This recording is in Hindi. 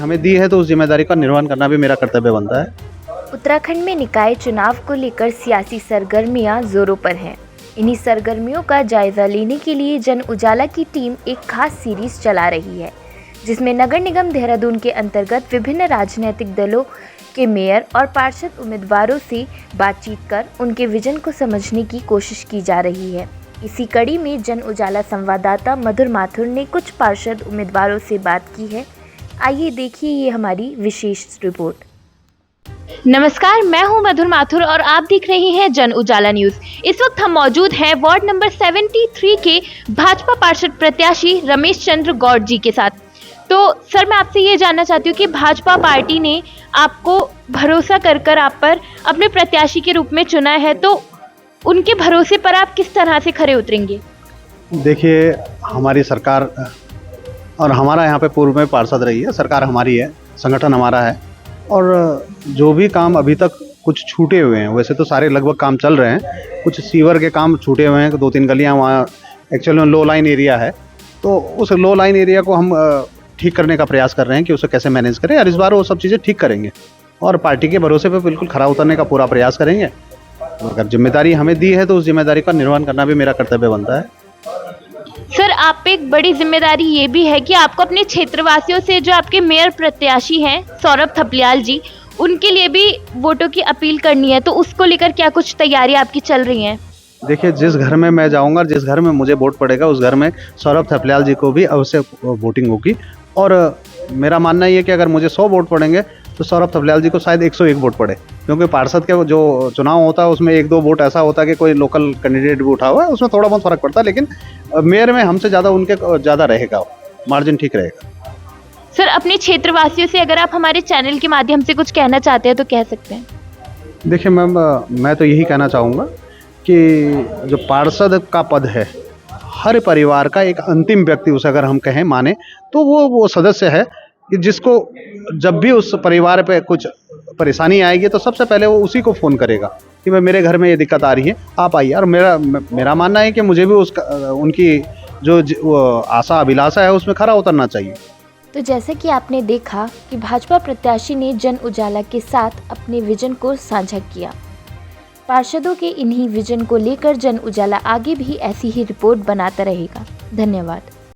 हमें दी है तो उस जिम्मेदारी का निर्वहन करना भी मेरा कर्तव्य बनता है। उत्तराखंड में निकाय चुनाव को लेकर सियासी सरगर्मियां जोरों पर हैं। इन्हीं सरगर्मियों का जायजा लेने के लिए जन उजाला की टीम एक खास सीरीज चला रही है, जिसमें नगर निगम देहरादून के अंतर्गत विभिन्न राजनीतिक दलों के मेयर और पार्षद उम्मीदवारों से बातचीत कर उनके विजन को समझने की कोशिश की जा रही है। इसी कड़ी में जन उजाला संवाददाता मधुर माथुर ने कुछ पार्षद उम्मीदवारों से बात की है। आइए देखिए ये हमारी विशेष रिपोर्ट। नमस्कार, मैं हूं मधुर माथुर और आप देख रहे हैं जन उजाला न्यूज। इस वक्त हम मौजूद हैं वार्ड नंबर 73 के भाजपा पार्षद प्रत्याशी रमेश चंद्र गौड़ जी के साथ। तो सर, मैं आपसे ये जानना चाहती हूँ कि भाजपा पार्टी ने आपको भरोसा कर आप पर अपने प्रत्याशी के रूप में चुना है, तो उनके भरोसे पर आप किस तरह से खरे उतरेंगे? देखिए, हमारी सरकार और हमारा यहाँ पे पूर्व में पार्षद रही है, सरकार हमारी है, संगठन हमारा है और जो भी काम अभी तक कुछ छूटे हुए हैं, वैसे तो सारे लगभग काम चल रहे हैं, कुछ सीवर के काम छूटे हुए हैं, 2-3 गलियाँ वहाँ एक्चुअली में लो लाइन एरिया है, तो उस लो लाइन एरिया को हम ठीक करने का प्रयास कर रहे हैं कि उसे कैसे मैनेज करें और इस बार वो सब चीज़ें ठीक करेंगे और पार्टी के भरोसे पे बिल्कुल खरा उतरने का पूरा प्रयास करेंगे। अगर जिम्मेदारी हमें दी है तो उस जिम्मेदारी का निर्वहन करना भी मेरा कर्तव्य बनता है। सर, आप पे एक बड़ी जिम्मेदारी ये भी है कि आपको अपने क्षेत्रवासियों से, जो आपके मेयर प्रत्याशी हैं सौरभ थपलियाल जी, उनके लिए भी वोटों की अपील करनी है, तो उसको लेकर क्या कुछ तैयारी आपकी चल रही हैं? देखिए, जिस घर में मैं जाऊंगा, जिस घर में मुझे वोट पड़ेगा, उस घर में सौरभ थपलियाल जी को भी अवश्य वोटिंग होगी और मेरा मानना ये है कि अगर मुझे 100 वोट पड़ेंगे तो सौरभ थपलियाल जी को शायद 101 वोट पड़े, क्योंकि पार्षद के जो चुनाव होता है उसमें 1-2 वोट ऐसा होता है कि कोई लोकल कैंडिडेट भी उठा हुआ है, उसमें थोड़ा बहुत फर्क पड़ता है, लेकिन मेयर में हमसे ज़्यादा उनके ज़्यादा रहेगा, मार्जिन ठीक रहेगा। सर, अपने क्षेत्रवासियों से अगर आप हमारे चैनल के माध्यम से कुछ कहना चाहते हैं तो कह सकते हैं। देखिए मैम, मैं तो यही कहना चाहूँगा कि जो पार्षद का पद है, हर परिवार का एक अंतिम व्यक्ति उसे अगर हम कहें माने तो वो सदस्य है कि जिसको जब भी उस परिवार पे कुछ परेशानी आएगी तो सबसे पहले वो उसी को फ़ोन करेगा कि भाई मेरे घर में ये दिक्कत आ रही है, आप आइए। और मेरा मानना है कि मुझे भी उनकी जो आशा अभिलाषा है उसमें खरा उतरना चाहिए। तो जैसे कि आपने देखा कि भाजपा प्रत्याशी ने जन उजाला के साथ अपने विजन को साझा किया। पार्षदों के इन्हीं विजन को लेकर जन उजाला आगे भी ऐसी ही रिपोर्ट बनाता रहेगा। धन्यवाद।